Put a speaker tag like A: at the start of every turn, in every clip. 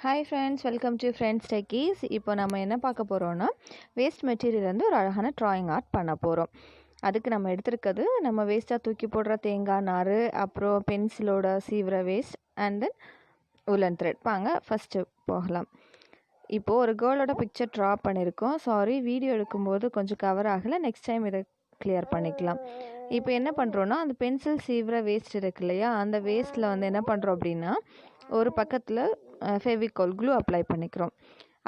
A: Hi friends, welcome to friends techies. இப்போ நம்ம என்ன பார்க்க போகிறோன்னா, வேஸ்ட் மெட்டீரியல்லேருந்து ஒரு அழகான ட்ராயிங் ஆர்ட் பண்ண போகிறோம். அதுக்கு நம்ம எடுத்துருக்கிறது, நம்ம வேஸ்ட்டாக தூக்கி போடுற தேங்காய் நார், அப்புறம் பென்சிலோட சீவிர waste and then woolen thread. வாங்க ஃபஸ்ட்டு போகலாம். இப்போது ஒரு கேர்ளோட பிக்சர் ட்ரா பண்ணியிருக்கோம். சாரி, வீடியோ எடுக்கும்போது கொஞ்சம் கவர் ஆகலை. நெக்ஸ்ட் டைம் இதை கிளியர் பண்ணிக்கலாம். இப்போ என்ன பண்ணுறோன்னா, அந்த பென்சில் சீவிர வேஸ்ட் இருக்கு இல்லையா, அந்த வேஸ்ட்டில் வந்து என்ன பண்ணுறோம் அப்படின்னா, ஒரு பக்கத்தில் ஃபெவிகால் க்ளூ அப்ளை பண்ணிக்கிறோம்.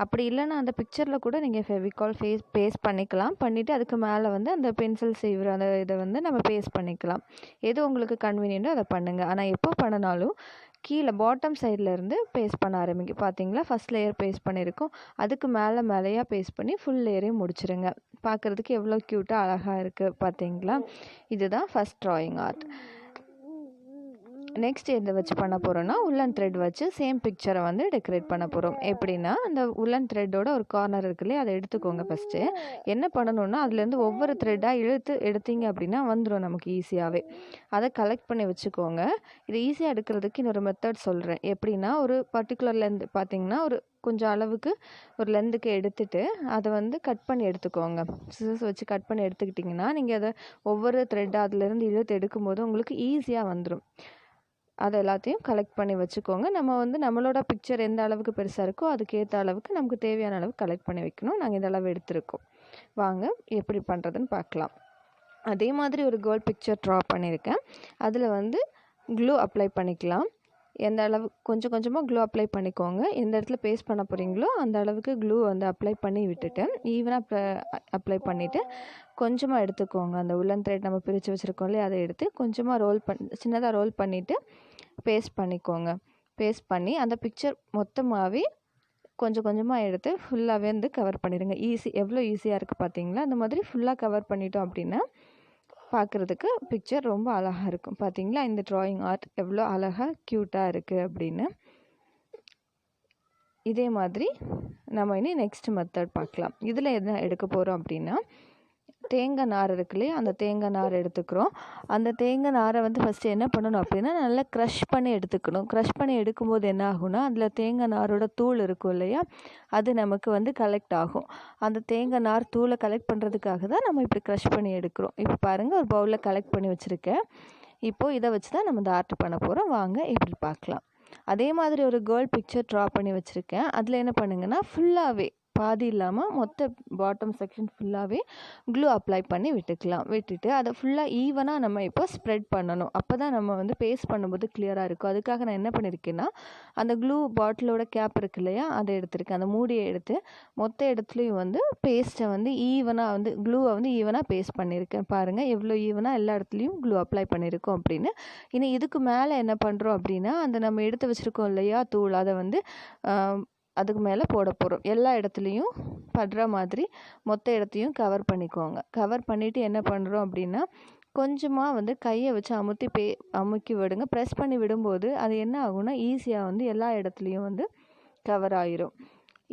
A: அப்படி இல்லைன்னா அந்த பிக்சரில் கூட நீங்கள் ஃபெவிகால் பேஸ்ட் பண்ணிக்கலாம். பண்ணிவிட்டு அதுக்கு மேலே வந்து அந்த பென்சில் சீவிர அந்த இதை வந்து நம்ம பேஸ்ட் பண்ணிக்கலாம். எது உங்களுக்கு கன்வீனியன்ட்டோ அதை பண்ணுங்கள். ஆனால் எப்போ பண்ணினாலும் கீழே பாட்டம் சைட்லேருந்து பேஸ்ட் பண்ண ஆரம்பிக்கும். பார்த்தீங்களா, ஃபஸ்ட் லேயர் பேஸ்ட் பண்ணியிருக்கோம். அதுக்கு மேலேயாக பேஸ்ட் பண்ணி ஃபுல் லேயரையும் முடிச்சிருங்க. பார்க்குறதுக்கு எவ்வளோ க்யூட்டாக அழகாக இருக்குது பார்த்தீங்களா. இதுதான் ஃபஸ்ட் ட்ராயிங் ஆர்ட். நெக்ஸ்ட் எதை வச்சு பண்ண போகிறோன்னா, உல்லன் த்ரெட் வச்சு சேம் பிக்சரை வந்து டெக்கரேட் பண்ண போகிறோம். எப்படின்னா, அந்த உல்லன் த்ரெட்டோட ஒரு கார்னர் இருக்கு இல்லையா, அதை எடுத்துக்கோங்க. ஃபஸ்ட்டு என்ன பண்ணணுன்னா, அதுலேருந்து ஒவ்வொரு த்ரெட்டாக எடுத்தீங்க அப்படின்னா வந்துடும் நமக்கு ஈஸியாகவே. அதை கலெக்ட் பண்ணி வச்சுக்கோங்க. இது ஈஸியாக எடுக்கிறதுக்கு இன்னொரு மெத்தட் சொல்கிறேன். எப்படின்னா, ஒரு பர்டிகுலர் லென்த் பார்த்தீங்கன்னா, ஒரு கொஞ்சம் அளவுக்கு ஒரு லென்த்துக்கு எடுத்துகிட்டு அதை வந்து கட் பண்ணி எடுத்துக்கோங்க. சிசர்ஸ் வச்சு கட் பண்ணி எடுத்துக்கிட்டிங்கன்னா, நீங்கள் அதை ஒவ்வொரு த்ரெட்டாக அதுலேருந்து இழுத்து எடுக்கும்போது உங்களுக்கு ஈஸியாக வந்துடும். அதை எல்லாத்தையும் கலெக்ட் பண்ணி வச்சுக்கோங்க. நம்ம வந்து நம்மளோட பிக்சர் எந்த அளவுக்கு பெருசாக இருக்கோ அதுக்கேற்ற அளவுக்கு நமக்கு தேவையான அளவுக்கு கலெக்ட் பண்ணி வைக்கணும். நாங்கள் இந்த அளவு எடுத்திருக்கோம். வாங்க எப்படி பண்ணுறதுன்னு பார்க்கலாம். அதே மாதிரி ஒரு கேர்ள் பிக்சர் ட்ரா பண்ணியிருக்கேன். அதில் வந்து க்ளூ அப்ளை பண்ணிக்கலாம். எந்த அளவு கொஞ்சம் கொஞ்சமாக க்ளூ அப்ளை பண்ணிக்கோங்க. எந்த இடத்துல பேஸ்ட் பண்ண போகிறீங்களோ அந்த அளவுக்கு க்ளூ வந்து அப்ளை பண்ணி விட்டுட்டு ஈவனாக அப்ளை பண்ணிவிட்டு கொஞ்சமாக எடுத்துக்கோங்க. அந்த உல்லன் த்ரெட் நம்ம பிரித்து வச்சுருக்கோம் இல்லையா, அதை எடுத்து கொஞ்சமாக சின்னதாக ரோல் பண்ணிவிட்டு பேஸ்ட் பண்ணிக்கோங்க. பேஸ்ட் பண்ணி அந்த பிக்சர் மொத்தமாகவே கொஞ்சம் கொஞ்சமாக எடுத்து ஃபுல்லாகவே வந்து கவர் பண்ணிடுங்க. எவ்வளோ ஈஸியாக இருக்குது பார்த்தீங்களா. அந்த மாதிரி ஃபுல்லாக கவர் பண்ணிட்டோம் அப்படின்னா பார்க்குறதுக்கு பிக்சர் ரொம்ப அழகாக இருக்கும். பார்த்தீங்களா, இந்த ட்ராயிங் ஆர்ட் எவ்வளோ அழகாக க்யூட்டாக இருக்குது அப்படின்னு. இதே மாதிரி நம்ம இனி நெக்ஸ்ட் மெத்தட் பார்க்கலாம். இதில் என்ன எடுக்க போகிறோம் அப்படின்னா, தேங்காய் நார் இருக்கு இல்லையா, அந்த தேங்காய் நார் எடுத்துக்கிறோம். அந்த தேங்காய் நாரை வந்து ஃபஸ்ட்டு என்ன பண்ணணும் அப்படின்னா, நல்லா க்ரஷ் பண்ணி எடுத்துக்கணும். க்ரஷ் பண்ணி எடுக்கும்போது என்ன ஆகும்னா, அதில் தேங்காய் நாரோட தூள் இருக்கும் இல்லையா, அது நமக்கு வந்து கலெக்ட் ஆகும். அந்த தேங்காய் நார் தூளை கலெக்ட் பண்ணுறதுக்காக தான் நம்ம இப்படி க்ரஷ் பண்ணி எடுக்கிறோம். இப்போ பாருங்கள், ஒரு பவுலில் கலெக்ட் பண்ணி வச்சுருக்கேன். இப்போது இதை வச்சு தான் நம்ம இந்த ஆர்ட் பண்ண போகிறோம். வாங்க எப்படி பார்க்கலாம். அதே மாதிரி ஒரு கேர்ள் பிக்சர் ட்ரா பண்ணி வச்சுருக்கேன். அதில் என்ன பண்ணுங்கன்னா, ஃபுல்லாகவே பாதி இல்லாமல் மொத்த பாட்டம் செக்ஷன் ஃபுல்லாகவே க்ளூ அப்ளை பண்ணி விட்டுட்டு அதை ஃபுல்லாக ஈவனாக நம்ம இப்போ ஸ்ப்ரெட் பண்ணணும். அப்போ தான் நம்ம வந்து பேஸ்ட் பண்ணும்போது கிளியராக இருக்கும். அதுக்காக நான் என்ன பண்ணியிருக்கேன்னா, அந்த க்ளூ பாட்டிலோட கேப் இருக்கு இல்லையா, அதை எடுத்திருக்கேன். அந்த மூடியை எடுத்து மொத்த இடத்துலையும் வந்து பேஸ்ட்டை வந்து ஈவனாக வந்து க்ளூவை வந்து ஈவனாக பேஸ்ட் பண்ணியிருக்கேன். பாருங்கள் எவ்வளோ ஈவனாக எல்லா இடத்துலையும் க்ளூ அப்ளை பண்ணியிருக்கோம் அப்படின்னு. இனி இதுக்கு மேலே என்ன பண்ணுறோம் அப்படின்னா, அந்த நம்ம எடுத்து வச்சுருக்கோம் இல்லையா தூள், அதை வந்து அதுக்கு மேலே போட போகிறோம். எல்லா இடத்துலையும் படுற மாதிரி மொத்த இடத்தையும் கவர் பண்ணிக்கோங்க. கவர் பண்ணிவிட்டு என்ன பண்ணுறோம் அப்படின்னா, கொஞ்சமாக வந்து கையை வச்சு அமுக்கி விடுங்க. ப்ரெஸ் பண்ணி விடும்போது அது என்ன ஆகும்னா, ஈஸியாக வந்து எல்லா இடத்துலையும் வந்து கவர் ஆயிரும்.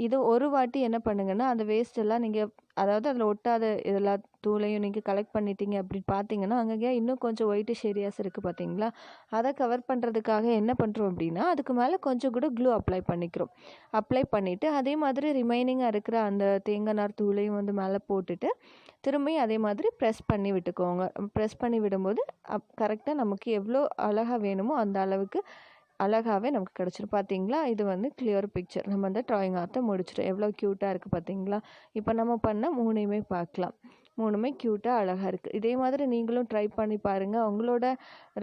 A: இது ஒரு வாட்டி என்ன பண்ணுங்கன்னா, அந்த வேஸ்ட் எல்லாம் நீங்கள் அதாவது அதில் ஒட்டாத எல்லா தூளையும் நீங்கள் கலெக்ட் பண்ணிட்டீங்க அப்படின்னு பார்த்தீங்கன்னா, அங்கங்கே இன்னும் கொஞ்சம் ஒயிட்டிஷ் ஏரியாஸ் இருக்குது பார்த்தீங்களா. அதை கவர் பண்ணுறதுக்காக என்ன பண்ணுறோம் அப்படின்னா, அதுக்கு மேலே கொஞ்சம் கூட க்ளூ அப்ளை பண்ணிக்கிறோம். அப்ளை பண்ணிவிட்டு அதே மாதிரி ரிமைனிங்காக இருக்கிற அந்த தேங்காய் நார் தூளையும் வந்து மேலே போட்டுட்டு திரும்பியும் அதே மாதிரி ப்ரெஸ் பண்ணி விட்டுக்கோங்க. ப்ரெஸ் பண்ணி விடும்போது கரெக்டாக நமக்கு எவ்வளோ அழகாக வேணுமோ அந்த அளவுக்கு அழகாகவே நமக்கு கிடச்சிரும். பார்த்தீங்களா, இது வந்து கிளியர் பிக்சர். நம்ம அந்த ட்ராயிங் ஆர்ட்டை முடிச்சிட்டோம். எவ்வளோ க்யூட்டாக இருக்குது பார்த்தீங்களா. இப்போ நம்ம பண்ண மூணையுமே பார்க்கலாம். மூணுமே க்யூட்டாக அழகாக இருக்குது. இதே மாதிரி நீங்களும் ட்ரை பண்ணி பாருங்கள். உங்களோட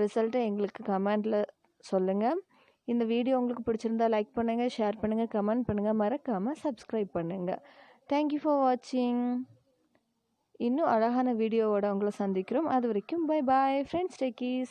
A: ரிசல்ட்டை எங்களுக்கு கமெண்டில் சொல்லுங்கள். இந்த வீடியோ உங்களுக்கு பிடிச்சிருந்தா லைக் பண்ணுங்கள், ஷேர் பண்ணுங்கள், கமெண்ட் பண்ணுங்கள், மறக்காமல் சப்ஸ்கிரைப் பண்ணுங்கள். தேங்க்யூ ஃபார் வாட்சிங். இன்னும் அழகான வீடியோவோட உங்களை சந்திக்கிறோம். அது வரைக்கும் பை பாய் ஃப்ரெண்ட்ஸ் டேக்கீஸ்.